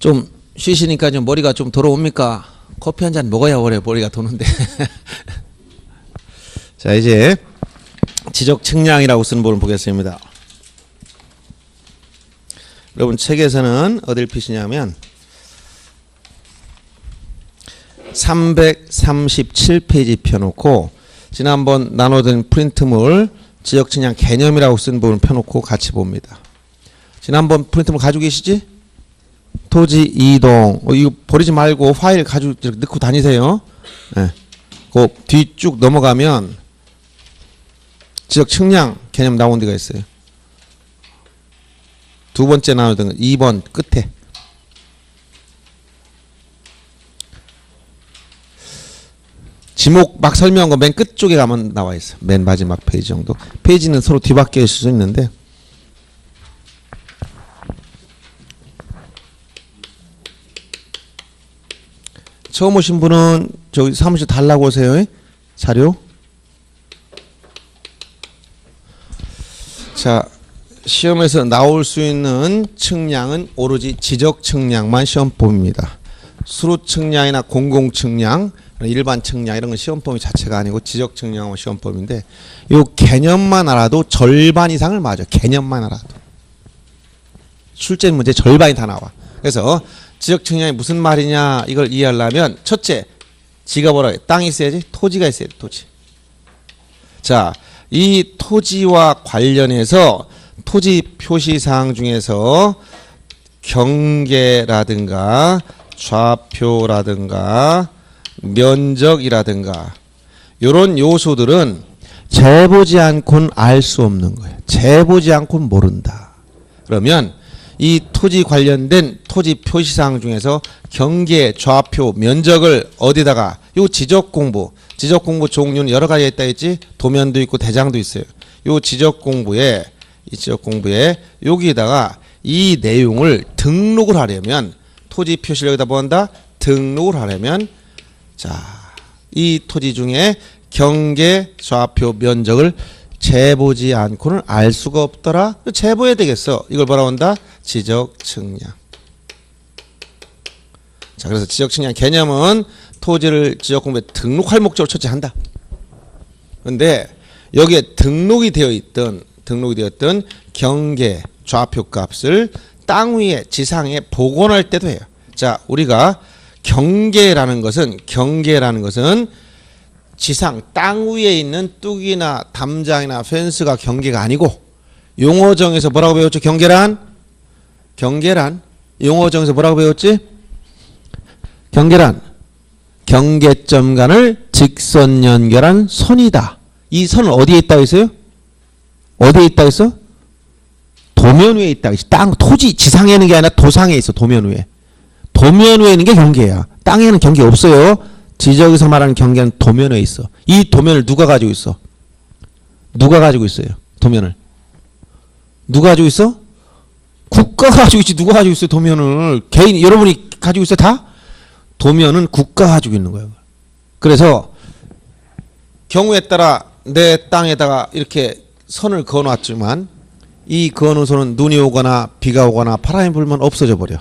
좀 쉬시니까 좀 머리가 좀 돌아옵니까? 커피 한 잔 먹어야 오래 머리가 도는데. 자, 이제 지적 측량이라고 쓰는 부분을 보겠습니다. 여러분 책에서는 어딜 피시냐면 337페이지 펴놓고 지난번 나눠든 프린트물 지적 측량 개념이라고 쓴 부분 펴놓고 같이 봅니다. 지난번 프린트물 가지고 계시지? 토지 이동 이거 버리지 말고 파일 가지고 넣고 다니세요. 네. 그 뒤쭉 넘어가면 지적 측량 개념 나온 데가 있어요. 두 번째 나오던 거 2번 끝에. 지목 막 설명한 거 맨 끝쪽에 가면 나와 있어. 맨 마지막 페이지 정도. 페이지는 서로 뒤바뀌어 있을 수 있는데 처음 오신 분은 저기 사무실 달라고 오세요. 자료. 자, 시험에서 나올 수 있는 측량은 오로지 지적 측량만 시험법입니다. 수로 측량이나 공공 측량, 일반 측량 이런 건 시험법이 자체가 아니고 지적 측량은 시험법인데 이 개념만 알아도 절반 이상을 맞아. 개념만 알아도. 출제 문제 절반이 다 나와. 그래서 지적 측량이 무슨 말이냐 이걸 이해하려면 첫째, 지가 뭐라 해? 땅이 있어야지. 토지가 있어야 돼. 토지. 자, 이 토지와 관련해서 토지 표시사항 중에서 경계라든가 좌표라든가 면적이라든가 이런 요소들은 재보지 않고는 알 수 없는 거예요. 재보지 않고는 모른다. 그러면 이 토지 관련된 토지 표시사항 중에서 경계, 좌표, 면적을 어디다가 요 지적 공부 종류는 여러 가지가 있다 했지. 도면도 있고 대장도 있어요. 요 지적 공부에 여기에다가 이 내용을 등록을 하려면 토지 표시를 여기다 뭐 한다? 등록을 하려면 자, 이 토지 중에 경계, 좌표, 면적을 재보지 않고는 알 수가 없더라. 재보해야 되겠어. 이걸 뭐라고 한다? 지적 측량. 자, 그래서 지적 측량 개념은 토지를 지적 공부에 등록할 목적으로 첫째 한다. 그런데 여기에 등록이 되어 있던 경계, 좌표 값을 땅 위에 지상에 복원할 때도 해요. 자, 우리가 경계라는 것은 지상 땅 위에 있는 뚝이나 담장이나 펜스가 경계가 아니고 용어정에서 뭐라고 배웠죠? 경계란 용어정에서 뭐라고 배웠지? 경계란 경계점 간을 직선 연결한 선이다. 이 선은 어디에 있다고 했어요? 어디에 있다고 했어? 도면 위에 있다고 했어. 땅 토지 지상에 있는 게 아니라 도상에 있어. 도면 위에 있는 게 경계야. 땅에는 경계 없어요. 지적에서 말하는 경계는 도면에 있어. 이 도면을 누가 가지고 있어? 누가 가지고 있어요? 도면을 누가 가지고 있어? 국가가 가지고 있지. 누가 가지고 있어요? 도면을 개인 여러분이 가지고 있어요? 다? 도면은 국가가 가지고 있는 거예요. 그래서 경우에 따라 내 땅에다가 이렇게 선을 그어놨지만 이 그어놓은 선은 눈이 오거나 비가 오거나 바람이 불면 없어져 버려.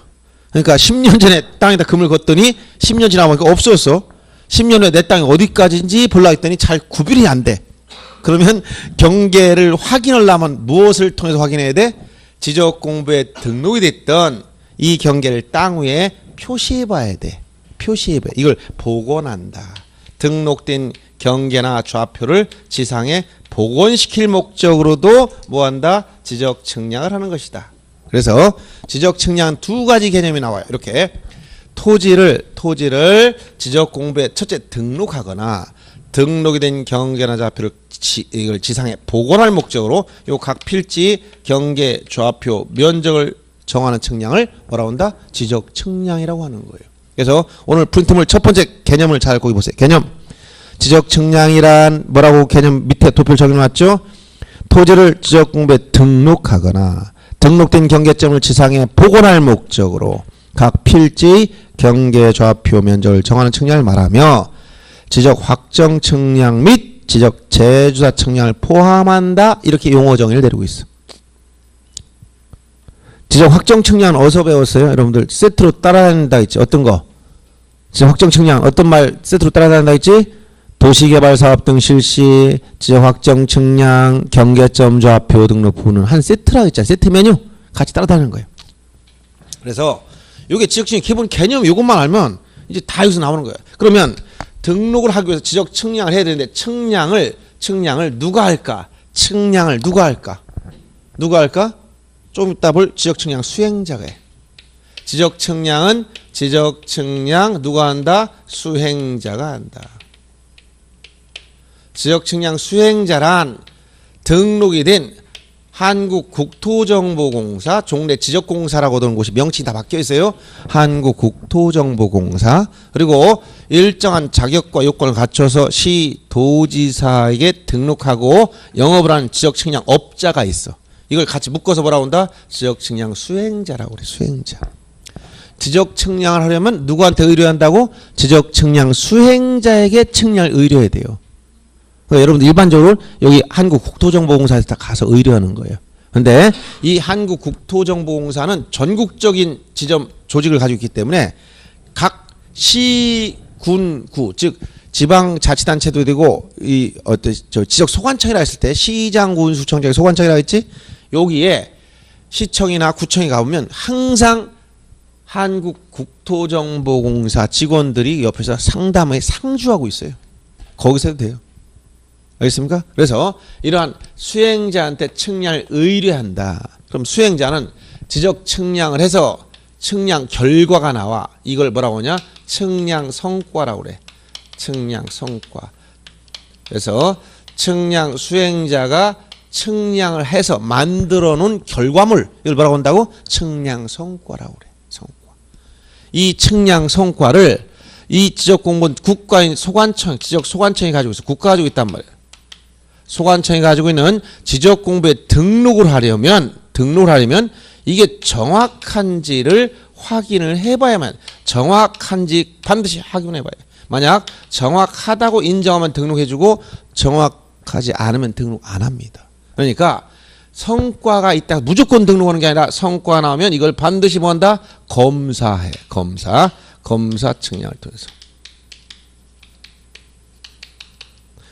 그러니까 10년 전에 땅에다 금을 걷더니 10년 지나보니까 없어졌어. 10년 후에 내 땅이 어디까지인지 볼라 했더니 잘 구별이 안 돼. 그러면 경계를 확인하려면 무엇을 통해서 확인해야 돼? 지적 공부에 등록이 됐던 이 경계를 땅 위에 표시해 봐야 돼. 이걸 복원한다. 등록된 경계나 좌표를 지상에 복원시킬 목적으로도 뭐한다? 지적 측량을 하는 것이다. 그래서 지적 측량 두 가지 개념이 나와요. 이렇게 토지를 지적 공부에 첫째 등록하거나 등록이 된 경계나 좌표를 이걸 지상에 복원할 목적으로 요 각 필지 경계, 좌표, 면적을 정하는 측량을 뭐라고 한다? 지적 측량이라고 하는 거예요. 그래서 오늘 프린트물 첫 번째 개념을 잘 거기 보세요. 개념. 지적 측량이란 뭐라고 개념 밑에 도표를 적어놨죠? 토지를 지적 공부에 등록하거나 등록된 경계점을 지상에 복원할 목적으로 각 필지 경계, 좌표, 면적을 정하는 측량을 말하며 지적 확정 측량 및 지적 재주사 측량을 포함한다. 이렇게 용어 정의를 내리고 있어. 지적 확정 측량은 어디서 배웠어요? 여러분들 세트로 따라다닌다 했지. 어떤 거? 지적 확정 측량 어떤 말 세트로 따라다닌다 했지? 도시개발 사업 등 실시, 지적 확정 측량, 경계점 좌표 등록 부분은 한 세트라고 했잖아요. 세트 메뉴 같이 따라다니는 거예요. 그래서 이게 지적 측량 기본 개념 이것만 알면 이제 다 여기서 나오는 거예요. 그러면 등록을 하기 위해서 지적 측량을 해야 되는데 측량을 누가 할까? 측량을 누가 할까? 누가 할까? 좀 이따 볼 지적 측량 수행자가 해. 지적 측량은 지적 측량 누가 한다? 수행자가 한다. 지적 측량 수행자란 등록이 된 한국국토정보공사, 종래 지적공사라고 하던 곳이 명칭이 다 바뀌어 있어요. 한국국토정보공사. 그리고 일정한 자격과 요건을 갖춰서 시, 도지사에게 등록하고 영업을 하는 지적측량 업자가 있어. 이걸 같이 묶어서 뭐라고 한다? 지적측량 수행자라고 그래. 수행자. 지적측량을 하려면 누구한테 의뢰한다고? 지적측량 수행자에게 측량을 의뢰해야 돼요. 여러분들 일반적으로 여기 한국국토정보공사에서 다 가서 의뢰하는 거예요. 그런데 이 한국국토정보공사는 전국적인 지점 조직을 가지고 있기 때문에 각 시, 군, 구, 즉 지방자치단체도 되고 이 어떤 저 지적 소관청이라 했을 때 시장, 군, 수청장이 소관청이라 했지. 여기에 시청이나 구청에 가보면 항상 한국국토정보공사 직원들이 옆에서 상담에 상주하고 있어요. 거기서 해도 돼요. 알겠습니까? 그래서 이러한 수행자한테 측량을 의뢰한다. 그럼 수행자는 지적 측량을 해서 측량 결과가 나와. 이걸 뭐라고 하냐? 측량 성과라고 그래. 측량 성과. 그래서 측량 수행자가 측량을 해서 만들어 놓은 결과물. 이걸 뭐라고 한다고? 측량 성과라고 그래. 성과. 이 측량 성과를 이 지적공무원 국가인 소관청, 지적 소관청이 가지고 있어. 국가가 가지고 있단 말이야. 소관청이 가지고 있는 지적공부에 등록을 하려면 이게 정확한지를 확인을 해봐야만, 정확한지 반드시 확인해봐야 돼. 만약 정확하다고 인정하면 등록해주고 정확하지 않으면 등록 안 합니다. 그러니까 성과가 있다 무조건 등록하는 게 아니라 성과가 나오면 이걸 반드시 뭐한다? 검사해. 검사 측량을 통해서.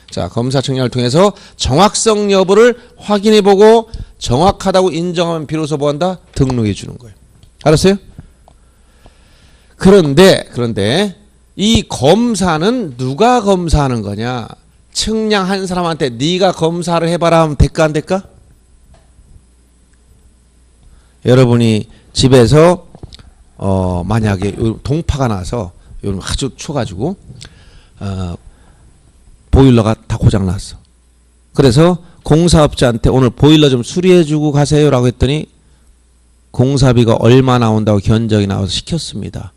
자, 검사 측량을 통해서 정확성 여부를 확인해보고 정확하다고 인정하면 비로소 뭐한다? 등록해 주는 거예요. 알았어요? 그런데 이 검사는 누가 검사하는 거냐? 측량한 사람한테 네가 검사를 해봐라 하면 될까 안 될까? 여러분이 집에서 만약에 동파가 나서 아주 추워가지고 보일러가 다 고장났어. 그래서 공사업자한테 오늘 보일러 좀 수리해주고 가세요라고 했더니 공사비가 얼마 나온다고 견적이 나와서 시켰습니다.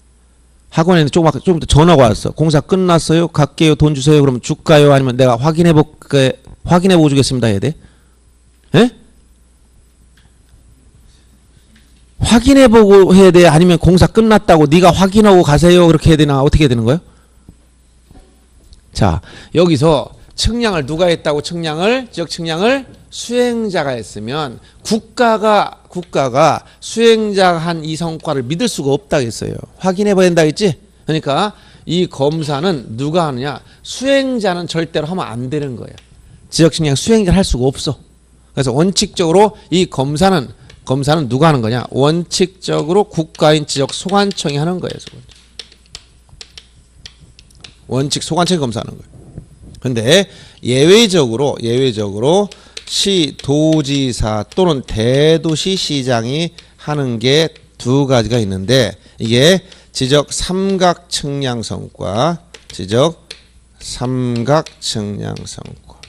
학원에는 좀 더 전화가 왔어. 공사 끝났어요? 갈게요. 돈 주세요. 그러면 줄까요? 아니면 내가 확인해보고 주겠습니다 해야 돼? 예? 확인해보고 해야 돼? 아니면 공사 끝났다고 네가 확인하고 가세요? 그렇게 해야 되나? 어떻게 해야 되는 거예요? 자, 여기서 측량을 누가 했다고? 지적 측량을 수행자가 했으면 국가가 수행자가 한 이 성과를 믿을 수가 없다 했어요. 확인해 봐야 된다 했지? 그러니까 이 검사는 누가 하느냐? 수행자는 절대로 하면 안 되는 거예요. 지적 측량 수행자를 할 수가 없어. 그래서 원칙적으로 이 검사는 누가 하는 거냐? 원칙적으로 국가인 지적 소관청이 하는 거예요. 원칙 소관청이 검사하는 거예요. 근데 예외적으로 시, 도지사 또는 대도시 시장이 하는 게 두 가지가 있는데 이게 지적 삼각 측량 성과, 지적 삼각 측량 성과.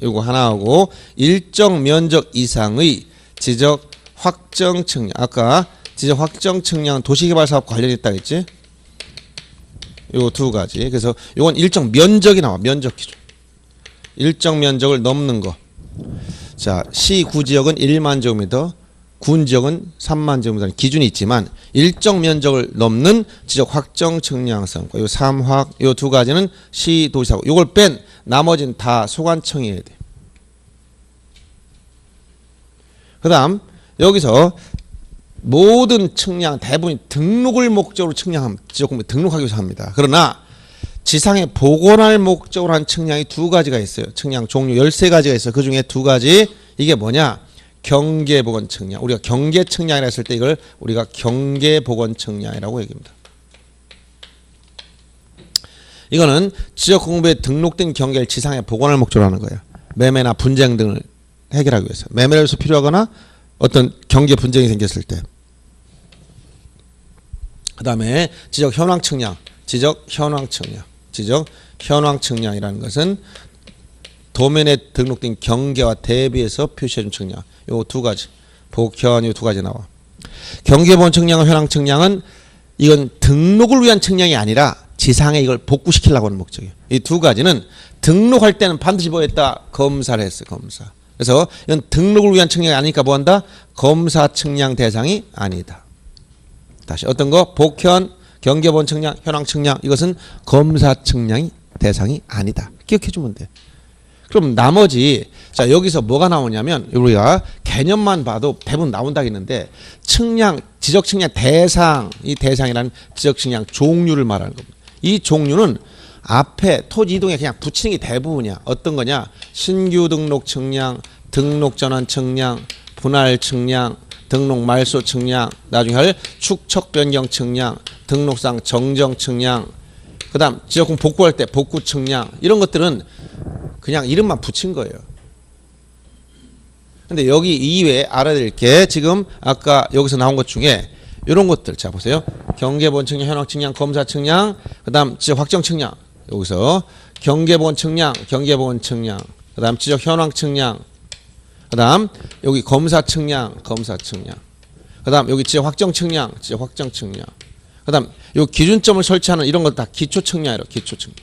이거 하나하고 일정 면적 이상의 지적 확정 측량. 아까 지적 확정 측량 도시개발 사업 관련했다 했지? 요 두 가지. 그래서 요건 일정 면적이 나와. 면적 기준. 일정 면적을 넘는 거. 자, 시, 구 지역은 1만 제곱미터, 군 지역은 3만 제곱미터 기준이 있지만 일정 면적을 넘는 지적 확정 측량 성과. 요 삼확 요 두 가지는 시, 도시사고. 요걸 뺀 나머지는 다 소관청이 해야 돼. 그다음 여기서 모든 측량 대부분 등록을 목적으로 측량합니다. 지적공부에 등록하기 위해서 합니다. 그러나 지상에 복원할 목적으로 한 측량이 두 가지가 있어요. 측량 종류 13가지가 있어요. 그 중에 두 가지 이게 뭐냐? 경계복원 측량. 우리가 경계 측량이라 했을 때 이걸 우리가 경계복원 측량이라고 얘기합니다. 이거는 지적공부에 등록된 경계를 지상에 복원할 목적으로 하는 거예요. 매매나 분쟁 등을 해결하기 위해서. 매매를 위해서 필요하거나 어떤 경계 분쟁이 생겼을 때. 그 다음에 지적 현황 측량. 지적 현황 측량. 지적 현황 측량이라는 것은 도면에 등록된 경계와 대비해서 표시해준 측량. 요 두 가지. 복현 요 두 가지 나와. 경계본 측량과 현황 측량은 이건 등록을 위한 측량이 아니라 지상에 이걸 복구시키려고 하는 목적이에요. 이 두 가지는 등록할 때는 반드시 뭐 했다? 검사를 했어. 검사. 그래서 이건 등록을 위한 측량이 아니니까 뭐 한다? 검사 측량 대상이 아니다. 다시 어떤 거? 복현, 경계본 측량, 현황 측량 이것은 검사 측량이 대상이 아니다. 기억해 주면 돼. 그럼 나머지 자 여기서 뭐가 나오냐면 우리가 개념만 봐도 대부분 나온다고 했는데 측량, 지적 측량 대상 이 대상이라는 지적 측량 종류를 말하는 겁니다. 이 종류는 앞에 토지 이동에 그냥 붙이는 게 대부분이야. 어떤 거냐? 신규 등록 측량, 등록 전환 측량, 분할 측량, 등록 말소 측량, 나중에 할 축척 변경 측량, 등록상 정정 측량, 그 다음 지적공 복구할 때 복구 측량 이런 것들은 그냥 이름만 붙인 거예요. 근데 여기 이외에 알아야 될 게 지금 아까 여기서 나온 것 중에 이런 것들 자 보세요. 경계본 측량, 현황 측량, 검사 측량, 그 다음 지적 확정 측량 여기서 경계본 측량, 경계본 측량, 그 다음 지적 현황 측량, 그 다음 여기 검사 측량, 검사 측량, 그 다음 여기 지적 확정 측량, 지적 확정 측량, 그 다음 요 기준점을 설치하는 이런 것 다 기초 측량이에요. 기초 측량.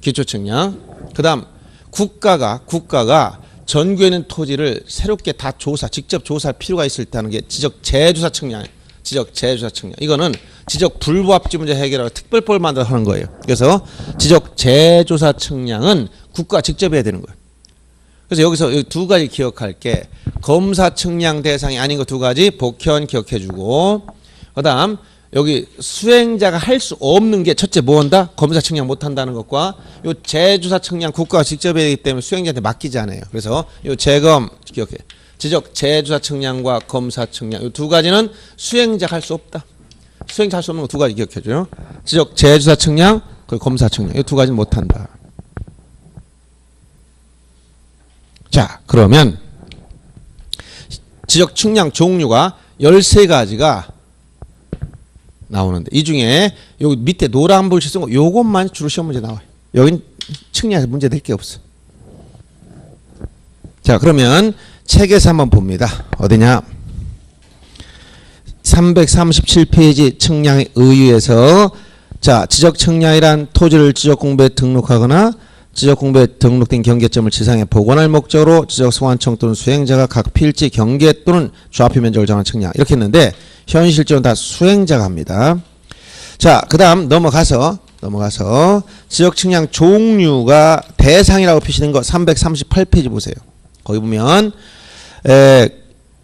기초 측량. 그 다음 국가가 전국에 있는 토지를 새롭게 다 직접 조사할 필요가 있을 때 하는 게 지적 재조사 측량이에요. 지적 재조사 측량. 이거는 지적 불부합지 문제 해결하고 특별법을 만들어 하는 거예요. 그래서 지적 재조사 측량은 국가가 직접 해야 되는 거예요. 그래서 여기서 이 두 가지 기억할 게 검사 측량 대상이 아닌 거 두 가지 복현 기억해 주고 그 다음 여기 수행자가 할 수 없는 게 첫째 뭐 한다? 검사 측량 못 한다는 것과 요 재조사 측량 국가가 직접 해야 되기 때문에 수행자한테 맡기지 않아요. 그래서 요 재검 기억해. 지적 재조사 측량과 검사 측량 요 두 가지는 수행자가 할 수 없다. 수행자 할 수 없는 거 두 가지 기억해 줘요. 지적 재조사 측량 그리고 검사 측량 요 두 가지는 못 한다. 자, 그러면 지적 측량 종류가 13가지가 나오는데 이 중에 여기 밑에 노란 불씨 쓴 거 요것만 주로 시험 문제 나와요. 여긴 측량에서 문제 될 게 없어. 자, 그러면 책에서 한번 봅니다. 어디냐? 337페이지 측량에 의유에서 자, 지적 측량이란 토지를 지적 공부에 등록하거나 지적 공부에 등록된 경계점을 지상에 복원할 목적으로 지적 소관청 또는 수행자가 각 필지 경계 또는 좌표 면적을 정한 측량 이렇게 했는데 현실적으로 다 수행자가 합니다. 자, 그 다음 넘어가서 지적 측량 종류가 대상이라고 표시된 거 338페이지 보세요. 거기 보면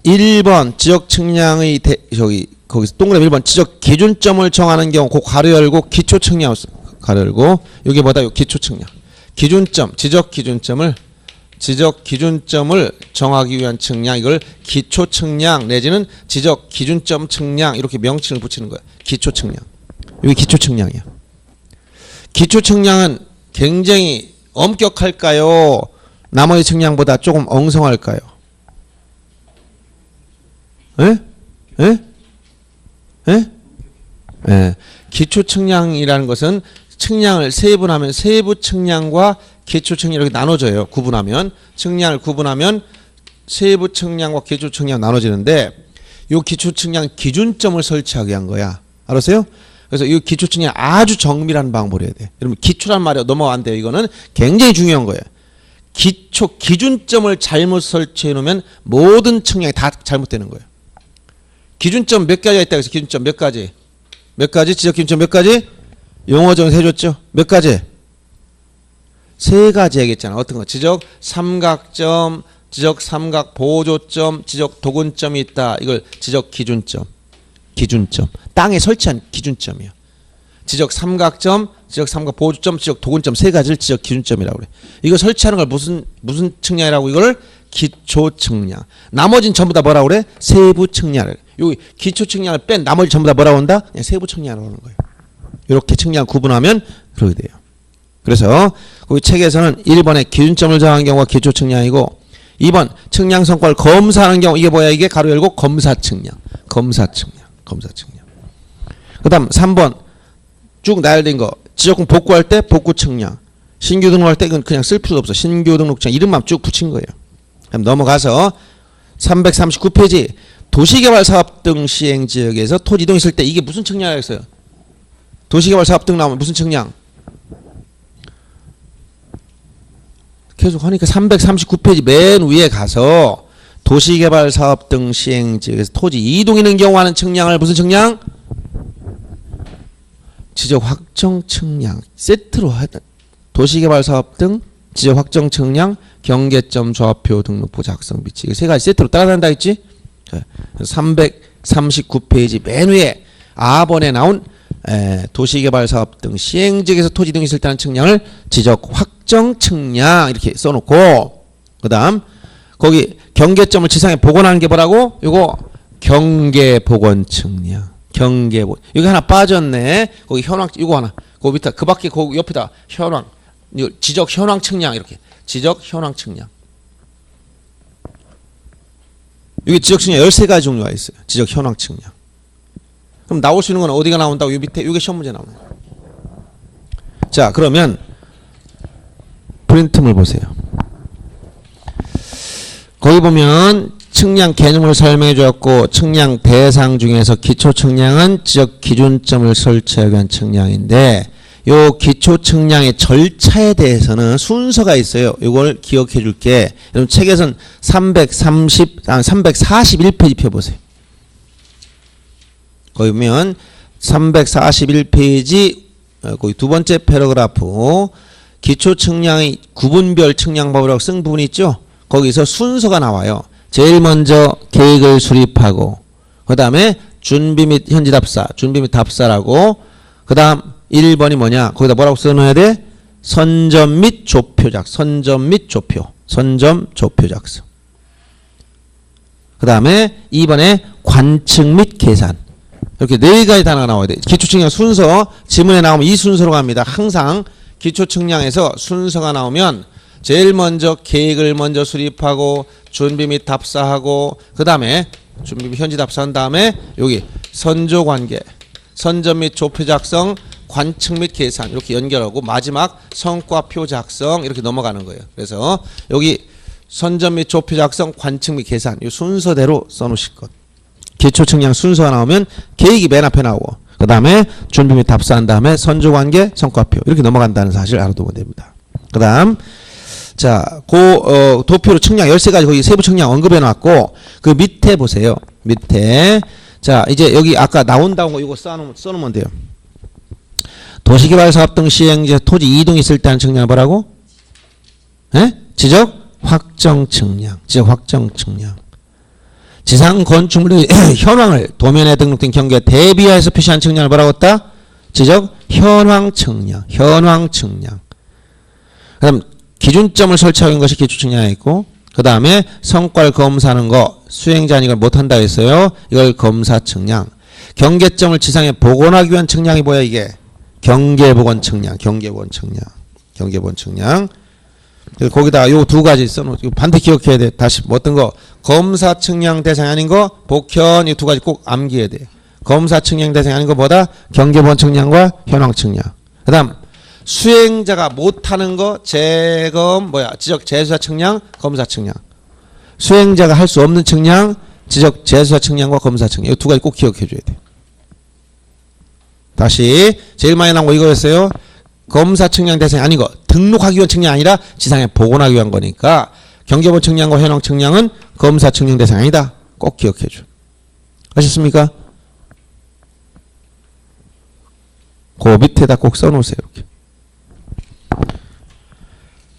1번 지적 측량의 거기서 동그라미 1번 지적 기준점을 정하는 경우 그 가로 열고 기초 측량 가로 열고 여기 뭐다? 요 기초 측량. 기준점, 지적 기준점을 정하기 위한 측량 이걸 기초 측량 내지는 지적 기준점 측량 이렇게 명칭을 붙이는 거예요. 기초 측량. 여기 기초 측량이야. 기초 측량은 굉장히 엄격할까요? 나머지 측량보다 조금 엉성할까요? 기초 측량이라는 것은 측량을 세분하면 세부 측량과 기초 측량 이렇게 나눠져요. 구분하면 측량을 구분하면 세부 측량과 기초 측량 나눠지는데 이 기초 측량 기준점을 설치하기 위한 거야. 알았어요? 그래서 이 기초 측량 아주 정밀한 방법을 해야 돼. 여러분 기초란 말이 넘어간대요. 이거는 굉장히 중요한 거예요. 기초 기준점을 잘못 설치해 놓으면 모든 측량이 다 잘못되는 거예요. 기준점 몇 가지가 있다고 해서 기준점 몇 가지? 몇 가지? 지적 기준점 몇 가지? 용어 정의서 해줬죠? 몇 가지? 세 가지 얘기했잖아. 어떤 거? 지적 삼각점, 지적 삼각 보조점, 지적 도근점이 있다. 이걸 지적 기준점. 기준점. 땅에 설치한 기준점이에요. 지적 삼각점, 지적 삼각 보조점, 지적 도근점 세 가지를 지적 기준점이라고 그래. 이거 설치하는 걸 무슨 측량이라고 이걸 기초 측량. 나머지는 전부 다 뭐라고 그래? 세부 측량을. 여기 기초 측량을 뺀 나머지 전부 다 뭐라고 한다? 그냥 세부 측량이라고 하는 거예요. 이렇게 측량 구분하면 그렇게 돼요. 그래서 거기 책에서는 1번에 기준점을 정한 경우가 기초 측량이고 2번 측량 성과를 검사하는 경우 이게 뭐야? 이게 가로 열고 검사 측량. 검사 측량. 검사 측량. 그다음 3번 쭉 나열된 거 지적금 복구할 때 복구 측량. 신규 등록할 때 이건 그냥 쓸 필요도 없어. 신규 등록증 이름만 쭉 붙인 거예요. 그럼 넘어가서 339페이지 도시개발사업 등 시행지역에서 토지 이동 있을 때 이게 무슨 측량이었어요? 도시개발사업 등 나오면 무슨 측량? 계속 하니까 339페이지 맨 위에 가서 도시개발사업 등 시행지역에서 토지 이동있는 경우 하는 측량을 무슨 측량? 지적 확정 측량. 세트로 하다. 도시개발사업 등 지적 확정 측량, 경계점 좌표 등록부 작성 비치. 이거 세 가지 세트로 따라간다 했지? 339페이지 맨 위에 A번에 나온 도시개발사업 등 시행지역에서 토지 등 있을 때 하는 측량을 지적 확정 측량 이렇게 써놓고 그 다음 거기 경계점을 지상에 복원하는 게 뭐라고? 요거 경계복원 측량. 경계복원. 여기 하나 빠졌네. 거기 현황 이거 하나. 그 밑에 그 밖에 그 옆에다 현황. 지적 현황 측량 이렇게. 지적 현황 측량. 여기 지적 측량 13가지 종류가 있어요. 지적 현황 측량. 그럼 나올 수 있는 건 어디가 나온다고? 요 밑에 이게 시험 문제 나오는 거예요. 자, 그러면 프린트물 보세요. 거기 보면 측량 개념을 설명해 주었고 측량 대상 중에서 기초 측량은 지적 기준점을 설치하기 위한 측량인데 요 기초 측량의 절차에 대해서는 순서가 있어요. 이걸 기억해 줄게. 여러분 책에서는 341페이지 펴보세요. 거기 보면 341페이지 거기 두 번째 패러그래프 기초 측량의 구분별 측량법이라고 쓴 부분이 있죠. 거기서 순서가 나와요. 제일 먼저 계획을 수립하고 그 다음에 준비 및 현지 답사, 준비 및 답사라고 그 다음 1번이 뭐냐? 거기다 뭐라고 써놓아야 돼? 선점 및 조표 작성. 선점 및 조표. 선점 조표 작성. 그 다음에 2번에 관측 및 계산. 이렇게 네 가지 단어가 나와야 돼. 기초측량 순서 지문에 나오면 이 순서로 갑니다. 항상 기초측량에서 순서가 나오면 제일 먼저 계획을 먼저 수립하고 준비 및 답사하고 그 다음에 준비 및 현지 답사한 다음에 여기 선조관계, 선점 및 조표 작성, 관측 및 계산 이렇게 연결하고 마지막 성과표 작성 이렇게 넘어가는 거예요. 그래서 여기 선점 및 조표 작성, 관측 및 계산 이 순서대로 써놓으실 것. 기초 측량 순서가 나오면 계획이 맨 앞에 나오고 그 다음에 준비 및 답사한 다음에 선조관계, 성과표 이렇게 넘어간다는 사실을 알아두면 됩니다. 그 다음 자, 도표로 측량 13가지 거기 세부 측량 언급해 놨고 그 밑에 보세요. 밑에 자 이제 여기 아까 나온다고 거 이거 써놓으면 돼요. 도시개발사업 등 시행지에 토지 이동이 있을 때 하는 측량을 뭐라고? 지적 확정 측량. 지적 확정 측량. 지상 건축물의 현황을 도면에 등록된 경계에 대비하여서 표시한 측량을 뭐라고 했다? 지적 현황 측량. 현황 측량. 그 다음 기준점을 설치하는 것이 기초 측량이 있고 그 다음에 성과를 검사하는 거 수행자는 이걸 못한다 했어요. 이걸 검사 측량. 경계점을 지상에 복원하기 위한 측량이 뭐야 이게? 경계복원 측량. 경계복원 측량. 경계복원 측량. 거기다 요 두 가지 써놓고 반드시 기억해야 돼. 다시 뭐 어떤 거 검사 측량 대상이 아닌 거 복현 이 두 가지 꼭 암기해야 돼. 검사 측량 대상이 아닌 거 뭐다? 경계복원 측량과 현황 측량. 그 다음 수행자가 못하는 거 재검 지적 재수사 측량 검사 측량. 수행자가 할 수 없는 측량 지적 재수사 측량과 검사 측량. 이 두 가지 꼭 기억해 줘야 돼. 다시 제일 많이 나온 거 이거였어요. 검사 측량 대상이 아닌 거 등록하기 위한 측량이 아니라 지상에 복원하기 위한 거니까 경계복원 측량과 현황 측량은 검사 측량 대상이 아니다. 꼭 기억해 줘. 아셨습니까? 그 밑에다 꼭 써놓으세요. 이렇게.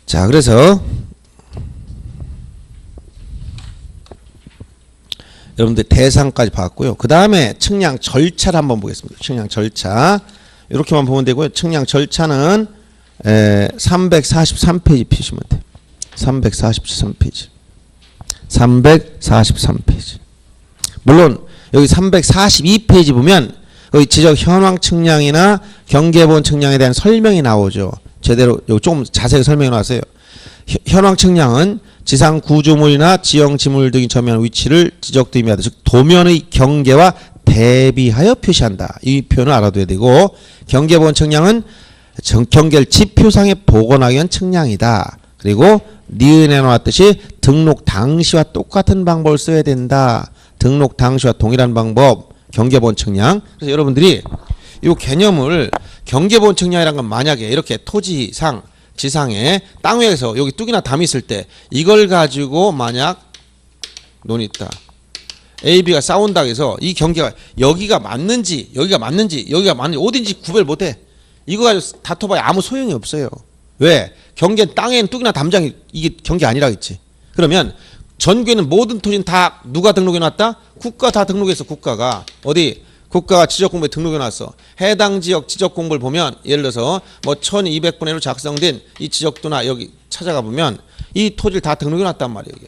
자, 그래서 여러분들 대상까지 봤고요. 그 다음에 측량 절차를 한번 보겠습니다. 측량 절차. 이렇게만 보면 되고요. 측량 절차는 343페이지 피시면 돼요. 343페이지. 343페이지. 물론 여기 342페이지 보면 여기 지적 현황 측량이나 경계본 측량에 대한 설명이 나오죠. 제대로 조금 자세히 설명이 나왔어요. 현황 측량은 지상 구조물이나 지형 지물 등이 점유하는 위치를 지적도 의미하다. 즉 도면의 경계와 대비하여 표시한다. 이 표현을 알아둬야 되고, 경계본 측량은 경계를 지표상에 복원하기 위한 측량이다. 그리고 니은에 나왔듯이 등록 당시와 똑같은 방법을 써야 된다. 등록 당시와 동일한 방법, 경계본 측량. 그래서 여러분들이 이 개념을, 경계본 측량이란 건 만약에 이렇게 토지상 지상에 땅 위에서 여기 뚝이나 담이 있을 때 이걸 가지고 만약 논이 있다. A, B가 싸운다 해서 이 경계가 여기가 맞는지 여기가 맞는지 어딘지 구별 못해. 이거 가지고 다퉈봐야 아무 소용이 없어요. 왜? 경계는 땅에는 뚝이나 담장이 이게 경계 아니라 했지. 그러면 전국에는 모든 토지는 다 누가 등록해 놨다? 국가 다 등록했어. 국가가. 어디? 국가가 지적공부에 등록해 놨어. 해당 지역 지적공부를 보면 예를 들어서 뭐 1200분의 1로 작성된 이 지적도나 여기 찾아가 보면 이 토지를 다 등록해 놨단 말이에요. 이게.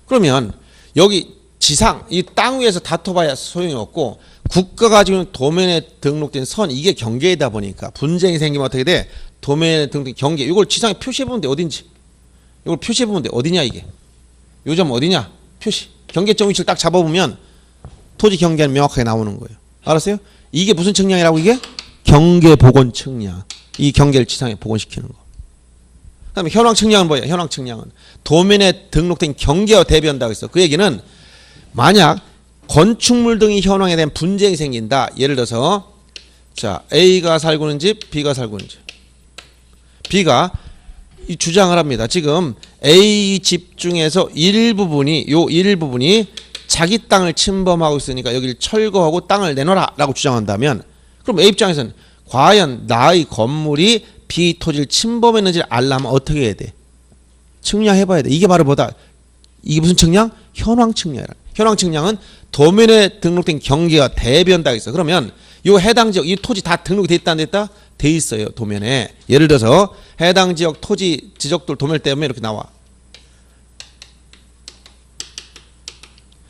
그러면 여기 지상 이 땅 위에서 다퉈봐야 소용이 없고, 국가가 지금 도면에 등록된 선, 이게 경계이다 보니까 분쟁이 생기면 어떻게 돼? 도면에 등록된 경계, 이걸 지상에 표시해보면 돼. 어딘지. 이걸 표시해보면 돼. 어디냐 이게. 요 점 어디냐. 표시. 경계점 위치를 딱 잡아보면 토지 경계는 명확하게 나오는 거예요. 알았어요? 이게 무슨 측량이라고 이게? 경계 복원 측량. 이 경계를 지상에 복원시키는 거. 그 다음에 현황 측량은 뭐예요? 현황 측량은 도면에 등록된 경계와 대비한다고 했어. 그 얘기는 만약 건축물 등이 현황에 대한 분쟁이 생긴다. 예를 들어서 자, A가 살고 있는 집, B가 살고 있는 집. B가 이 주장을 합니다. 지금 A 집 중에서 일부분이 자기 땅을 침범하고 있으니까 여기를 철거하고 땅을 내놔라 라고 주장한다면, 그럼 A 입장에서는 과연 나의 건물이 B 토지를 침범했는지를 알려면 어떻게 해야 돼? 측량해봐야 돼. 이게 바로 뭐다? 이게 무슨 측량? 현황 측량이라. 현황 측량은 도면에 등록된 경계와 대비한다고 있어. 그러면 이 해당 지역, 이 토지 다 등록이 돼 있다 안 됐다? 돼 있어요. 도면에. 예를 들어서 해당 지역 토지 지적도를 도면을 떼면 이렇게 나와.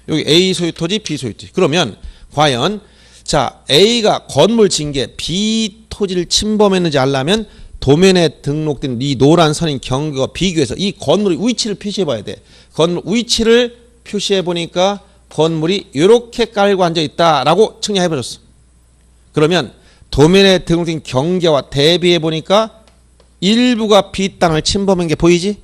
여기 A 소유 토지, B 소유 토지. 그러면 과연 자, A가 건물 징계 B 토지를 침범했는지 알려면 도면에 등록된 이 노란 선인 경계와 비교해서 이 건물의 위치를 표시해 봐야 돼. 건물 위치를 표시해 보니까 건물이 이렇게 깔고 앉아 있다라고 측량해 버렸어. 그러면 도면에 등록된 경계와 대비해 보니까 일부가 B 땅을 침범한 게 보이지?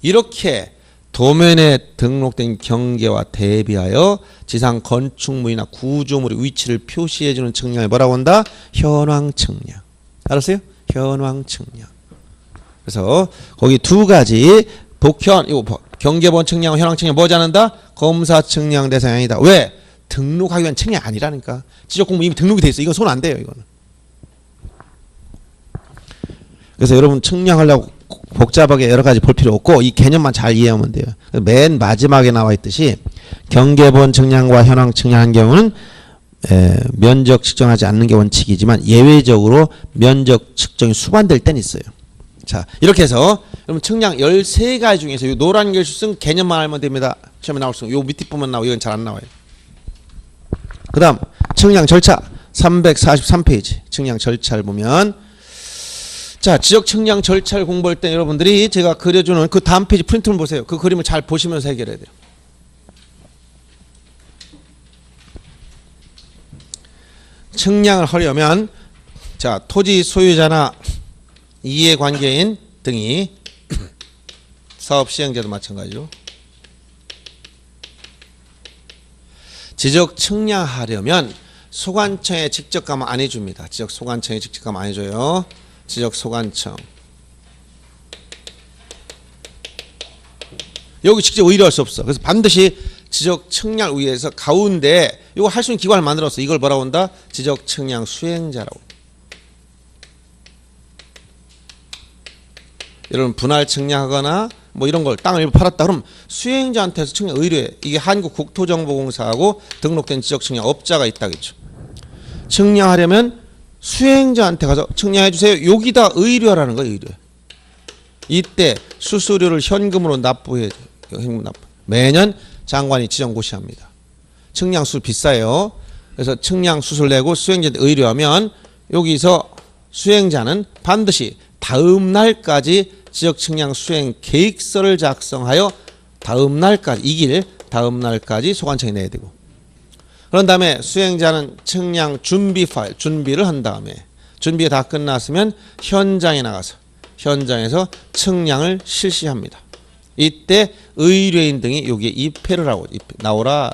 이렇게 도면에 등록된 경계와 대비하여 지상 건축물이나 구조물의 위치를 표시해주는 측량을 뭐라고 한다? 현황 측량. 알았어요? 현황 측량. 그래서 거기 두 가지 복현, 이거 경계본 측량과 현황 측량 뭐지 않는다? 검사 측량 대상이 아니다. 왜? 등록하기 위한 측량이 아니라니까. 지적공부 이미 등록이 돼 있어. 이건 손 안 대요. 이거는. 그래서 여러분 측량하려고 복잡하게 여러 가지 볼 필요 없고 이 개념만 잘 이해하면 돼요. 맨 마지막에 나와 있듯이 경계본 측량과 현황 측량한 경우는 면적 측정하지 않는 게 원칙이지만 예외적으로 면적 측정이 수반될 때는 있어요. 자, 이렇게 해서 여러분 측량 13가지 중에서 이 노란 글씨 쓴 개념만 알면 됩니다. 시험에 나올 수 있고 요 밑에 부분 나오고 이건 잘 안 나와요. 그 다음 측량 절차 343페이지 측량 절차를 보면, 자, 지적 측량 절차를 공부할 때 여러분들이 제가 그려주는 그 다음 페이지 프린트를 보세요. 그 그림을 잘 보시면서 해결해야 돼요. 측량을 하려면 자, 토지 소유자나 이해관계인 등이 사업 시행자도 마찬가지로 지적 측량하려면 소관청에 직접 가면 안 해줍니다. 지적 소관청에 직접 가면 안 해줘요. 지적 소관청. 여기 직접 의뢰할 수 없어. 그래서 반드시 지적 측량을 위해서 가운데 이거 할 수 있는 기관을 만들었어. 이걸 뭐라고 한다? 지적 측량 수행자라고. 여러분 분할 측량하거나 뭐 이런 걸 땅을 일부 팔았다. 그럼 수행자한테서 측량 의뢰해. 이게 한국국토정보공사하고 등록된 지적 측량 업자가 있다겠죠. 측량하려면 수행자한테 가서 측량해 주세요. 여기다 의뢰하라는 거예요. 의뢰. 이때 수수료를 현금으로 납부해야 돼요. 현금 납부. 매년 장관이 지정고시합니다. 측량 수술 비싸요. 그래서 측량 수술 내고 수행자한테 의뢰하면 여기서 수행자는 반드시 다음 날까지 지적 측량 수행 계획서를 작성하여 다음 날까지 이길 다음 날까지 소관청에 내야 되고, 그런 다음에 수행자는 측량 준비 파일 준비를 한 다음에 준비가 다 끝났으면 현장에 나가서 현장에서 측량을 실시합니다. 이때 의뢰인 등이 여기에 입회를 하고 나오라.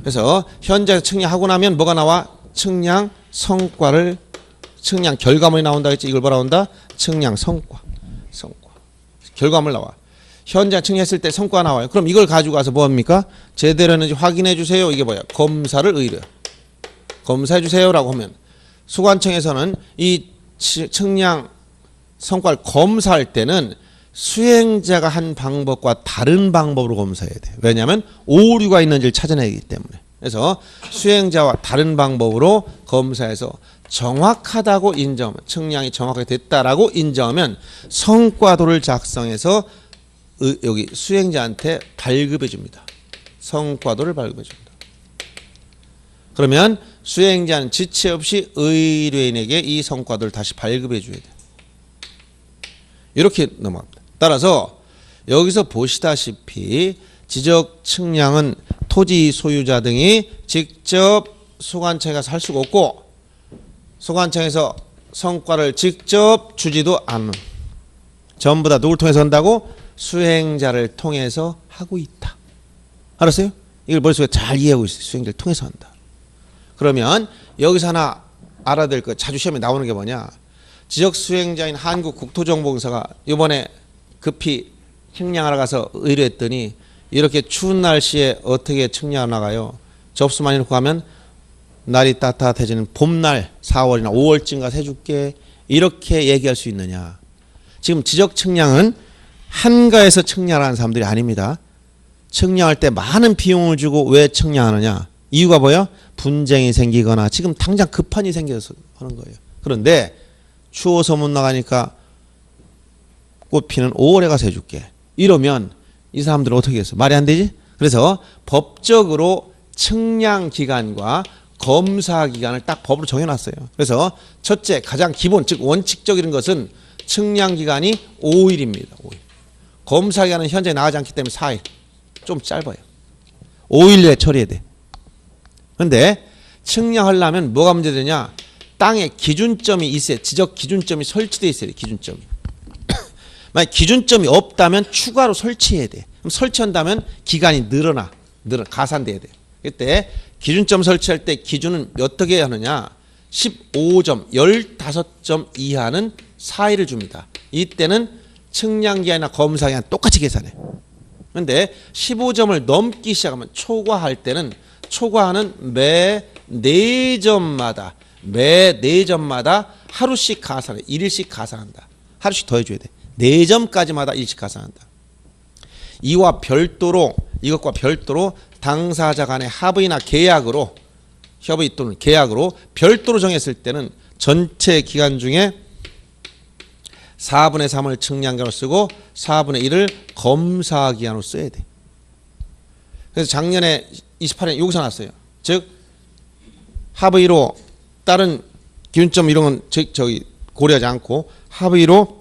그래서 현장에서 측량하고 나면 뭐가 나와? 측량 성과를 측량 결과물이 나온다 했지. 이걸 뭐라 한다? 측량 성과. 결과물 나와. 현장 측량했을 때 성과 나와요. 그럼 이걸 가지고 가서 뭐 합니까? 제대로 했는지 확인해 주세요. 이게 뭐야? 검사를 의뢰. 검사해 주세요라고 하면 소관청에서는 이 측량 성과를 검사할 때는 수행자가 한 방법과 다른 방법으로 검사해야 돼. 왜냐하면 오류가 있는지를 찾아내기 때문에. 그래서 수행자와 다른 방법으로 검사해서 정확하다고 인정하면, 측량이 정확하게 됐다라고 인정하면 성과도를 작성해서 여기 수행자한테 발급해 줍니다. 성과도를 발급해 줍니다. 그러면 수행자는 지체 없이 의뢰인에게 이 성과도를 다시 발급해 줘야 돼요. 이렇게 넘어갑니다. 따라서 여기서 보시다시피 지적 측량은 토지 소유자 등이 직접 소관청에 가서 할 수가 없고, 소관청에서 성과를 직접 주지도 않는, 전부 다 누굴 통해서 한다고? 수행자를 통해서 하고 있다. 알았어요? 이걸 머릿속에 잘 이해하고 있어요. 수행자를 통해서 한다. 그러면 여기서 하나 알아야 될 거, 자주 시험에 나오는 게 뭐냐? 지적 수행자인 한국국토정보공사가 이번에 급히 측량하러 가서 의뢰했더니 이렇게 추운 날씨에 어떻게 측량을 나가요? 접수만 해놓고 가면 날이 따뜻해지는 봄날 4월이나 5월쯤 가서 해줄게, 이렇게 얘기할 수 있느냐? 지금 지적 측량은 한가에서 측량하는 사람들이 아닙니다. 측량할 때 많은 비용을 주고 왜 측량하느냐? 이유가 뭐예요? 분쟁이 생기거나 지금 당장 급한 일이 생겨서 하는 거예요. 그런데 추워서 못 나가니까 꽃 피는 5월에 가서 해줄게, 이러면 이 사람들은 어떻게 했어? 말이 안 되지? 그래서 법적으로 측량 기간과 검사 기간을 딱 법으로 정해놨어요. 그래서 첫째, 가장 기본, 즉 원칙적인 것은 측량 기간이 5일입니다. 5일. 검사 기간은 현재 나가지 않기 때문에 4일. 좀 짧아요. 5일 내에 처리해야 돼. 그런데 측량하려면 뭐가 문제되냐? 땅에 기준점이 있어야, 지적 기준점이 설치되어 있어야 돼. 기준점이. 만약 기준점이 없다면 추가로 설치해야 돼. 그럼 설치한다면 기간이 늘어나 가산돼야 돼. 그때 기준점 설치할 때 기준은 어떻게 하느냐? 15점, 15점 이하는 4일을 줍니다. 이때는 측량기간이나 검사기간 똑같이 계산해. 그런데 15점을 넘기 시작하면, 초과할 때는, 초과하는 매 4점마다 하루씩 가산해. 1일씩 가산한다. 하루씩 더해줘야 돼. 4점까지마다 1씩 가산한다. 이와 별도로, 이것과 별도로 당사자 간의 합의나 계약으로, 협의 또는 계약으로 별도로 정했을 때는 전체 기간 중에 4분의 3을 측량기간으로 쓰고 4분의 1을 검사기간으로 써야 돼. 그래서 작년에 28년 여기서 났어요. 즉 합의로 다른 기준점 이런 건 저기 고려하지 않고 합의로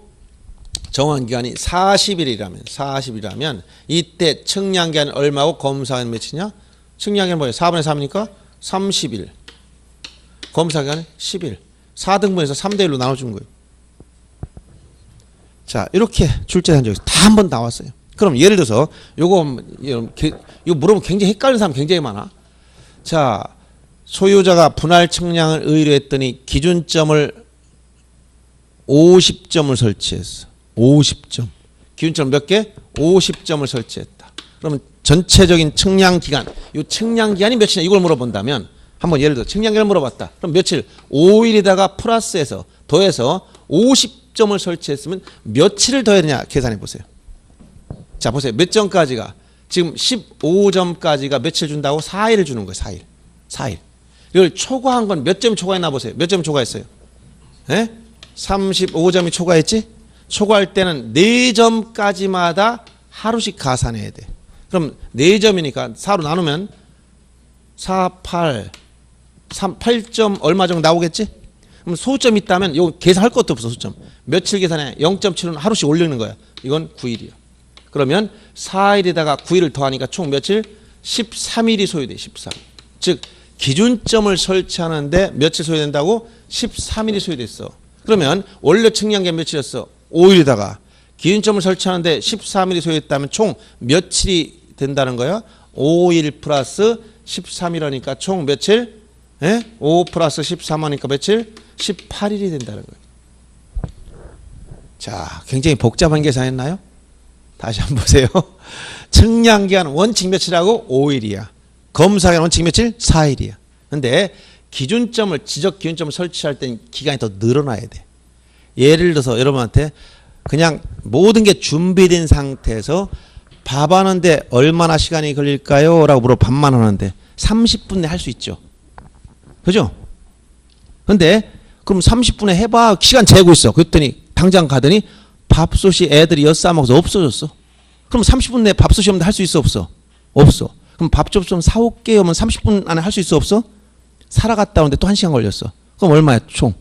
정한 기간이 40일이라면 이때 측량기간은 얼마고 검사기간은 몇이냐? 측량기간은 뭐예요? 4분의 3이니까 30일. 검사기간은 10일. 4등분해서 3대 1로 나눠준 거예요. 자, 이렇게 출제한 적이 다 한 번 나왔어요. 그럼 예를 들어서 이거 물어보면 굉장히 헷갈리는 사람 굉장히 많아. 자, 소유자가 분할 측량을 의뢰했더니 기준점을 50점을 설치했어. 50점. 기준점 몇 개? 50점을 설치했다. 그러면 전체적인 측량 기간, 이 측량 기간이 몇이냐 이걸 물어본다면, 한번 예를 들어 측량 기간을 물어봤다. 그럼 며칠? 5일에다가 플러스해서 더해서 50 50점을 설치했으면 며칠을 더해야 되냐 계산해 보세요. 자 보세요. 몇 점까지가 지금 15점까지가 며칠 준다고? 4일을 주는 거예요. 4일. 4일. 이걸 초과한 건 몇 점 초과했나 보세요. 몇 점 초과했어요? 예? 35점이 초과했지? 초과할 때는 4점까지마다 하루씩 가산해야 돼. 그럼 4점이니까 4로 나누면 4, 8, 8점 얼마 정도 나오겠지? 그럼 소점 있다면 이거 계산할 것도 없어. 소점. 며칠 계산해? 0.7은 하루씩 올리는 거야. 이건 9일이야. 그러면 4일에다가 9일을 더하니까 총 며칠? 13일이 소요돼. 13일. 즉 기준점을 설치하는데 며칠 소요된다고? 13일이 소요됐어. 그러면 원래 측량기간 며칠이었어? 5일에다가 기준점을 설치하는데 13일이 소요됐다면 총 며칠이 된다는 거야? 5일 플러스 13일이니까 총 며칠? 예? 5 플러스 13하니까 며칠? 18일이 된다는 거예요. 자, 굉장히 복잡한 계산했나요? 다시 한번 보세요. 측량기간 원칙 며칠하고 5일이야. 검사기간 원칙 며칠? 4일이야. 근데 기준점을 지적 기준점을 설치할 땐 기간이 더 늘어나야 돼. 예를 들어서 여러분한테 그냥 모든 게 준비된 상태에서 밥하는데 얼마나 시간이 걸릴까요? 라고 물어 밥만 하는데 30분 내에 할 수 있죠. 그죠? 근데 그럼 30분에 해봐. 시간 재고 있어. 그랬더니 당장 가더니 밥솥이 애들이 엿싸먹어서 없어졌어. 그럼 30분 내에 밥솥이 없는데 할 수 있어 없어? 없어. 그럼 밥솥 좀 사올게요 하면 30분 안에 할 수 있어 없어? 살아갔다 오는데 또 1시간 걸렸어. 그럼 얼마야 총?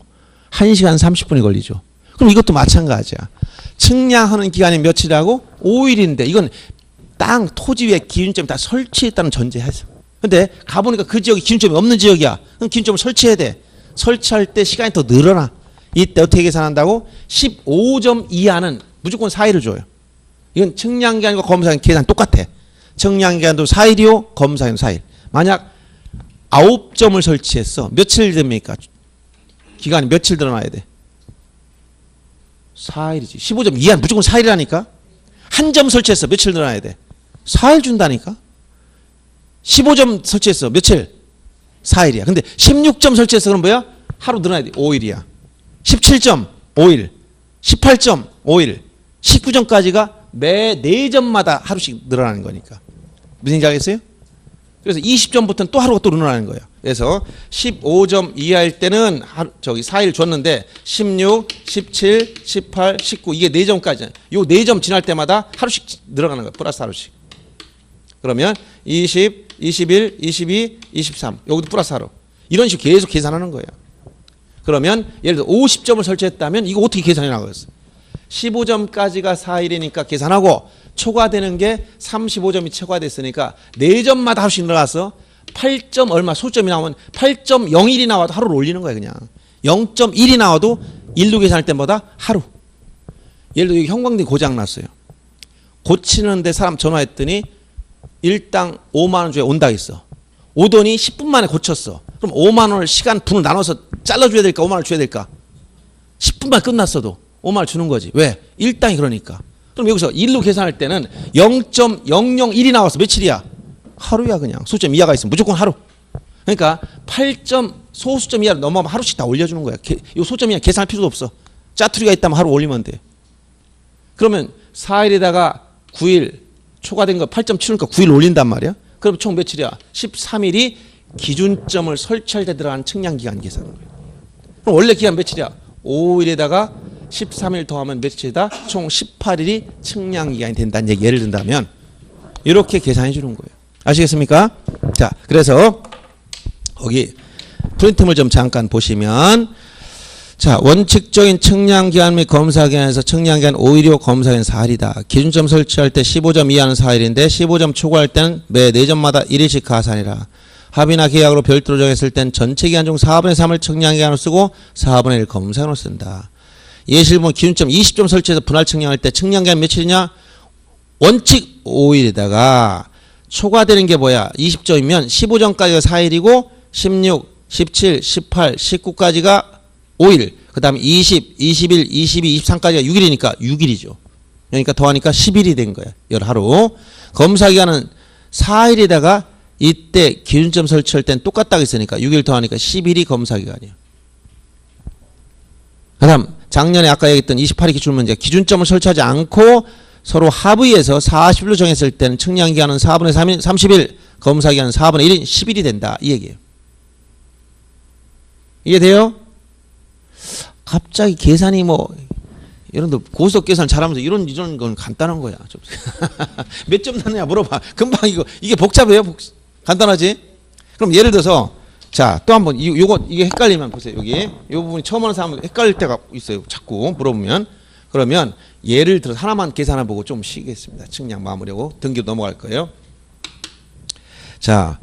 1시간 30분이 걸리죠. 그럼 이것도 마찬가지야. 측량하는 기간이 며칠이라고? 5일인데 이건 땅, 토지 위에 기준점이 다 설치했다는 전제해서. 근데 가보니까 그 지역이 기준점이 없는 지역이야. 그럼 기준점을 설치해야 돼. 설치할 때 시간이 더 늘어나. 이때 어떻게 계산한다고? 15점 이하는 무조건 4일을 줘요. 이건 측량기간과 검사기간 계산 똑같아. 측량기간도 4일이요. 검사기간도 4일. 만약 9점을 설치했어. 며칠 됩니까? 기간이 며칠 늘어나야 돼? 4일이지. 15점 이하는 무조건 4일이라니까. 한 점 설치했어. 며칠 늘어나야 돼? 4일 준다니까. 15점 설치했어. 며칠? 4일이야. 근데 16점 설치했어. 그럼 뭐야? 하루 늘어나야 돼. 5일이야. 17점 5일. 18점 5일. 19점까지가 매 4점마다 하루씩 늘어나는 거니까. 무슨 얘기 하겠어요? 그래서 20점부터는 또 하루가 또 늘어나는 거예요. 그래서 15점 이하일 때는 4일 줬는데 16, 17, 18, 19 이게 4점까지. 요 4점 지날 때마다 하루씩 늘어가는 거예요. 플러스 하루씩. 그러면 20, 21, 22, 23 여기도 플러스 하루. 이런 식으로 계속 계산하는 거예요. 그러면 예를 들어 50점을 설치했다면 이거 어떻게 계산해 나가겠어? 15점까지가 4일이니까 계산하고 초과되는 게 35점이 초과됐으니까 4점마다 하루씩 늘어갔어. 8점 얼마 소점이 나오면 8.01이 나와도 하루를 올리는 거야 그냥. 0.1이 나와도 일로 계산할 때마다 하루. 예를 들어 형광등이 고장 났어요. 고치는데 사람 전화했더니 일당 5만 원 줘야 온다 했어. 오더니 10분 만에 고쳤어. 그럼 5만 원을 시간 분을 나눠서 잘라줘야 될까 5만 원을 줘야 될까? 10분만 끝났어도 5만 원을 주는 거지. 왜? 일당이 그러니까. 그럼 여기서 일로 계산할 때는 0.001이 나와서 며칠이야? 하루야 그냥. 소수점 이하가 있으면 무조건 하루. 그러니까 8점 소수점 이하로 넘어가면 하루씩 다 올려주는 거야. 이 소수점 이하 계산할 필요도 없어. 짜투리가 있다면 하루 올리면 돼. 그러면 4일에다가 9일 초과된 거 8.7이니까 9일 올린단 말이야. 그럼 총 며칠이야? 13일이 기준점을 설치할 때 들어가는 측량기간 계산인 거야. 그럼 원래 기간 며칠이야? 5일에다가 13일 더하면 며칠이다? 총 18일이 측량기간이 된다는 얘기. 예를 든다면 이렇게 계산해 주는 거예요. 아시겠습니까? 자, 그래서 거기 프린트물 좀 잠깐 보시면 자, 원칙적인 측량기간 및 검사기간에서 측량기간 5일이고 검사기간 4일이다. 기준점 설치할 때 15점 이하는 4일인데 15점 초과할 때는 매 4점마다 1일씩 가산이라. 합의나 계약으로 별도로 정했을 땐 전체 기간 중 4분의 3을 측량기간으로 쓰고 4분의 1 검사기간으로 쓴다. 예시를 보면 기준점 20점 설치해서 분할 측량할 때 측량기간 며칠이냐? 원칙 5일에다가 초과되는 게 뭐야? 20점이면 15점까지가 4일이고 16, 17, 18, 19까지가 5일, 그 다음에 20, 21, 22, 23까지가 6일이니까 6일이죠. 그러니까 더하니까 10일이 된 거야. 열 하루. 검사기간은 4일에다가 이때 기준점 설치할 땐 똑같다고 했으니까 6일 더하니까 10일이 검사기간이야. 그 다음 작년에 아까 얘기했던 28회 기출문제 기준점을 설치하지 않고 서로 합의해서 40일로 정했을 때는 측량기간은 4분의 3일, 30일, 검사기간은 4분의 1인 10일이 된다. 이 얘기예요. 이해돼요? 갑자기 계산이 뭐 이런 고속 계산 잘하면서 이런 건 간단한 거야. 몇 점 났느냐 물어봐. 금방 이게 복잡해요. 간단하지? 그럼 예를 들어서 자, 또 한번 이게 헷갈리면 보세요. 여기 이 부분이 처음 하는 사람은 헷갈릴 때가 있어요. 자꾸 물어보면. 그러면 예를 들어서 하나만 계산해 보고 좀 쉬겠습니다. 측량 마무리하고 등기로 넘어갈 거예요. 자,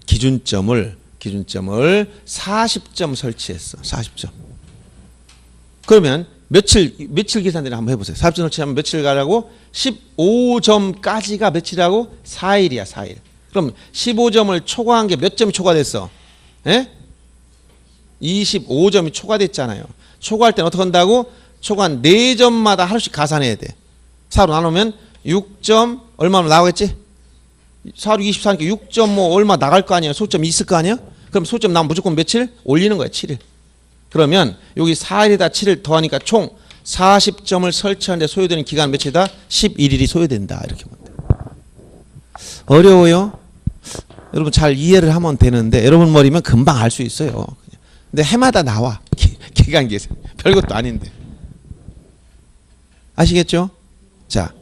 기준점을 40점 설치했어. 40점. 그러면 며칠 계산되나 한번 해보세요. 40점 설치하면 며칠 가라고? 15점까지가 며칠이라고? 4일이야. 4일. 그럼 15점을 초과한 게 몇 점이 초과됐어? 예? 25점이 초과됐잖아요. 초과할 때는 어떻게 한다고? 초과한 4점마다 하루씩 가산해야 돼. 4로 나누면 6점 얼마나 나오겠지? 4로 24니까 6점 뭐 얼마 나갈 거 아니야? 소점이 있을 거 아니야? 그럼 소점 나면 무조건 며칠? 올리는 거야. 7일. 그러면 여기 4일에다 7일 더하니까 총 40점을 설치하는데 소요되는 기간 며칠이다? 11일이 소요된다. 이렇게 보면 돼. 어려워요? 여러분 잘 이해를 하면 되는데 여러분 머리면 금방 알 수 있어요. 근데 해마다 나와. 기간 계산. 별것도 아닌데. 아시겠죠? 자.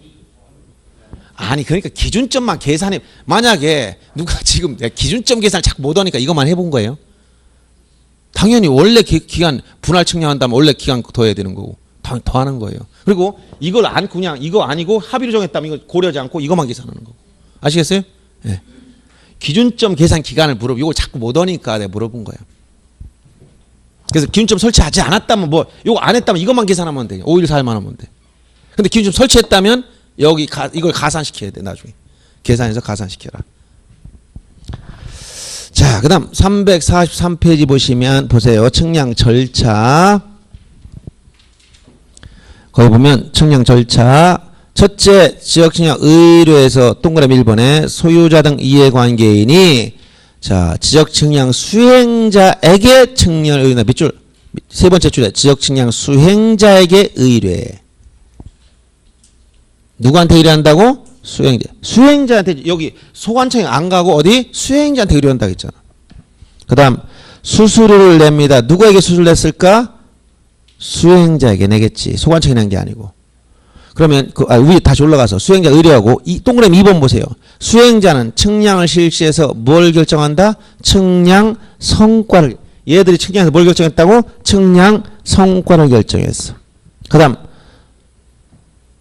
아니 그러니까 기준점만 계산해. 만약에 누가 지금 기준점 계산을 자꾸 못하니까 이것만 해본 거예요. 당연히 원래 기간 분할 측량한다면 원래 기간 더 해야 되는 거고 더 하는 거예요. 그리고 이걸 안 그냥 이거 아니고 합의로 정했다면 이거 고려하지 않고 이것만 계산하는 거고. 아시겠어요? 네. 기준점 계산 기간을 물어보고 이걸 자꾸 못하니까 내가 물어본 거예요. 그래서 기준점 설치하지 않았다면 뭐 이거 안 했다면 이것만 계산하면 돼. 5일 4일만 하면 돼. 근데 기준점 설치했다면 여기 이걸 가산시켜야 돼. 나중에 계산해서 가산시켜라. 자, 그 다음 343페이지 보시면 보세요. 측량 절차. 거기 보면 측량 절차. 첫째, 지적측량 의뢰에서 동그라미 1번에 소유자 등 이해관계인이 자, 지적측량 수행자에게 측량을 의뢰한다. 밑줄. 세 번째 줄에 지적측량 수행자에게 의뢰. 누구한테 의뢰한다고? 수행자한테. 여기 소관청에 안 가고 어디? 수행자한테 의뢰한다고 했잖아. 그 다음 수수료를 냅니다. 누구에게 수수료를 냈을까? 수행자에게 내겠지. 소관청에 낸 게 아니고. 그러면 위에 다시 올라가서 수행자 의뢰하고 이 동그라미 2번 보세요. 수행자는 측량을 실시해서 뭘 결정한다? 측량 성과를. 얘들이 측량에서 뭘 결정했다고? 측량 성과를 결정했어. 그 다음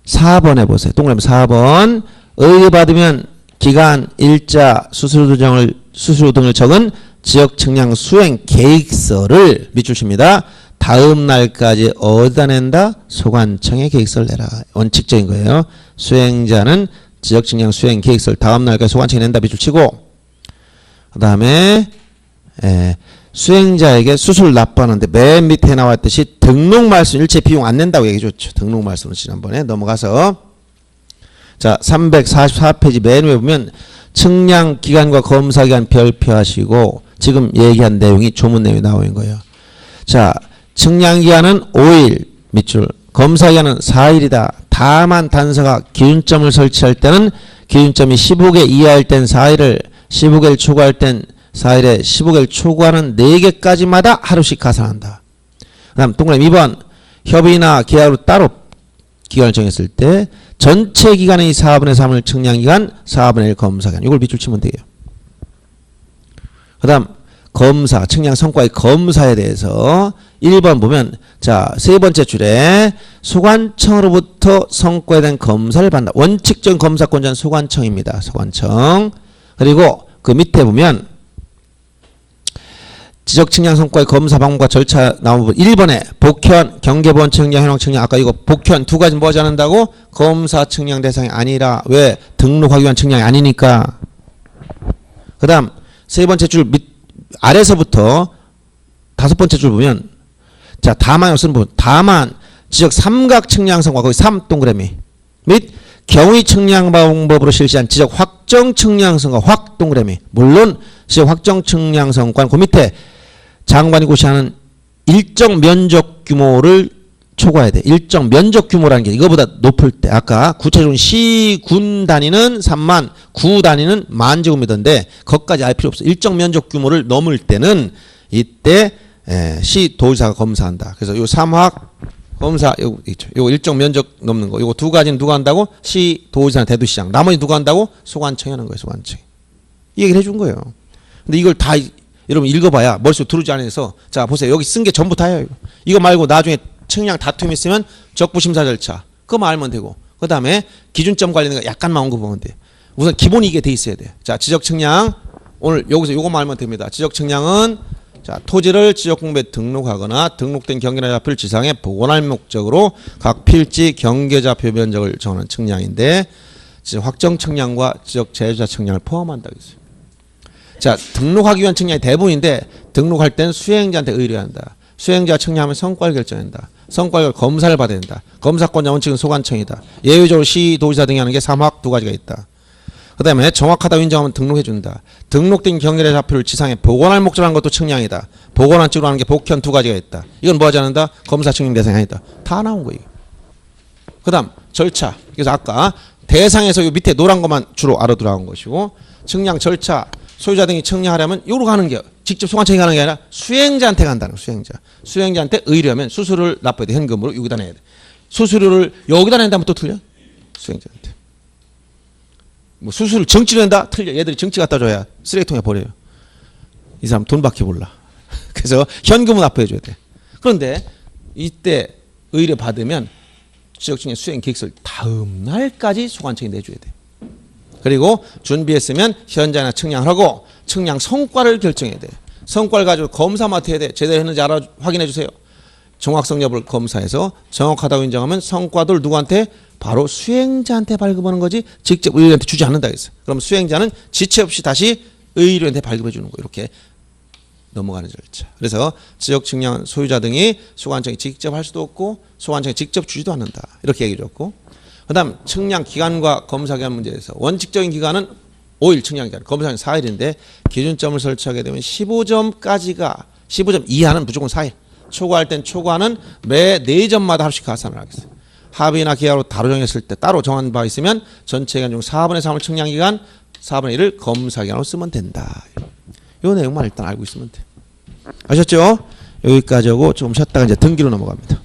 4번 해보세요. 동그라미 4번. 의뢰받으면 기간, 일자, 수수료 등을 적은 지역 측량 수행 계획서를 밑줄 칩니다. 다음 날까지 어디다 낸다? 소관청에 계획서를 내라. 원칙적인 거예요. 수행자는 지역 측량 수행 계획서를 다음 날까지 소관청에 낸다. 밑줄 치고 그 다음에 수행자에게 수수료를 납부하는데 맨 밑에 나왔듯이 등록 말씀 일체 비용 안 낸다고 얘기해 줬죠. 등록 말씀은 지난번에. 넘어가서 자 344페이지 맨 위에 보면 측량 기간과 검사 기간 별표하시고 지금 얘기한 내용이 조문 내용이 나와 있는 거예요. 자, 측량 기간은 5일 밑줄, 검사 기간은 4일이다. 다만 단서가 기준점을 설치할 때는 기준점이 15개 이하일 땐 4일을, 15개를 초과할 땐 4일에 15개를 초과하는 4개까지마다 하루씩 가산한다. 그 다음 동그라미 2번 협의나 계약으로 따로 기간을 정했을 때 전체 기간의 4분의 3을 측량기간, 4분의 1 검사기간. 이걸 밑줄 치면 돼요. 그 다음 검사, 측량 성과의 검사에 대해서 1번 보면 자, 세 번째 줄에 소관청으로부터 성과에 대한 검사를 받는다. 원칙적인 검사권자는 소관청입니다. 소관청. 그리고 그 밑에 보면 지적 측량 성과의 검사 방법과 절차 나온 부분 1번에 복현, 경계본 측량, 현황 측량. 아까 이거 복현 두 가지 뭐 하지 않는다고? 검사 측량 대상이 아니라. 왜? 등록하기 위한 측량이 아니니까. 그 다음 세 번째 줄 아래서부터 다섯 번째 줄 보면 자, 다만 쓰는 부분. 다만 지적 삼각 측량 성과 거기 3 동그라미 및 경위 측량 방법으로 실시한 지적 확정 측량 성과 확 동그라미. 물론 지적 확정 측량 성과는 그 밑에 장관이 고시하는 일정 면적 규모를 초과해야 돼. 일정 면적 규모라는 게 이거보다 높을 때 아까 구체적으로 시군 단위는 3만, 구 단위는 만 제곱미터인데 거기까지 알 필요 없어. 일정 면적 규모를 넘을 때는 이때 시도지사가 검사한다. 그래서 요 삼학 검사 요거 있죠. 요거 일정 면적 넘는 거. 요거 두 가지는 누가 한다고? 시도지사나 대도시장. 나머지 누가 한다고? 소관청이 하는 거예요. 소관청이. 이 얘기를 해준 거예요. 근데 이걸 다 여러분 읽어봐야 머릿속 들어오지 않아서 자 보세요. 여기 쓴 게 전부 다예요. 이거 말고 나중에 측량 다툼이 있으면 적부심사 절차 그거만 알면 되고 그 다음에 기준점 관련된 거 약간만 언급하면 돼. 우선 기본이 이게 돼 있어야 돼. 자 지적 측량 오늘 여기서 요거만 알면 됩니다. 지적 측량은 자 토지를 지적공부에 등록하거나 등록된 경계나 좌표를 지상에 복원할 목적으로 각 필지 경계좌표 면적을 정하는 측량인데 지금 확정 측량과 지적 제조자 측량을 포함한다고 했어요. 자 등록하기 위한 측량이 대부분인데 등록할 때는 수행자한테 의뢰한다. 수행자가 측량하면 성과를 결정한다. 성과를 검사를 받아야 된다. 검사권자 원칙은 소관청이다. 예외적으로 시도지사 등이 하는 게 3항 두 가지가 있다. 그 다음에 정확하다고 인정하면 등록해준다. 등록된 경계의 좌표를 지상에 복원할 목적으로 하는 것도 측량이다. 복원한 쪽으로 하는 게 복현 두 가지가 있다. 이건 뭐 하지 않는다? 검사 측량 대상이 아니다. 다 나온 거예요. 그 다음 절차. 그래서 아까 대상에서 요 밑에 노란 것만 주로 알아들어온 것이고 측량 절차 소유자 등이 측량하려면 요로 가는 게 직접 소관청이 가는 게 아니라 수행자한테 간다는 거예요. 수행자. 수행자한테 의뢰하면 수수료를 납부해야 돼. 현금으로 여기다 내야 돼. 수수료를 여기다 낸다면 또 틀려? 수행자한테. 뭐 수수료를 정치로 낸다? 틀려. 얘들이 정치 갖다 줘야 쓰레기통에 버려요. 이 사람 돈밖에 몰라. 그래서 현금을 납부해 줘야 돼. 그런데 이때 의뢰 받으면 지적측량 수행 계획서를 다음 날까지 소관청이 내줘야 돼. 그리고 준비했으면 현장이나 측량을 하고 측량 성과를 결정해야 돼. 성과를 가지고 검사 맡아야 돼. 제대로 했는지 확인해 주세요. 정확성 여부를 검사해서 정확하다고 인정하면 성과도를 누구한테? 바로 수행자한테 발급하는 거지 직접 의뢰한테 주지 않는다 그랬어요. 그럼 수행자는 지체 없이 다시 의뢰한테 발급해 주는 거예요. 이렇게 넘어가는 절차. 그래서 지적 측량 소유자 등이 소관청이 직접 할 수도 없고 소관청이 직접 주지도 않는다. 이렇게 얘기해 줬고 그 다음 측량 기간과 검사 기간 문제에서 원칙적인 기간은 5일 측량 기간, 검사 기간 4일인데 기준점을 설치하게 되면 15점까지가 15점 이하는 무조건 4일. 초과할 땐 초과는 매 4점마다 하루씩 가산을 하겠어요. 합의나 계약으로 따로 정했을 때 따로 정한 바 있으면 전체 기간 중 4분의 3을 측량 기간 4분의 1을 검사 기간으로 쓰면 된다. 이 내용만 일단 알고 있으면 돼. 아셨죠? 여기까지 하고 조금 쉬었다가 이제 등기로 넘어갑니다.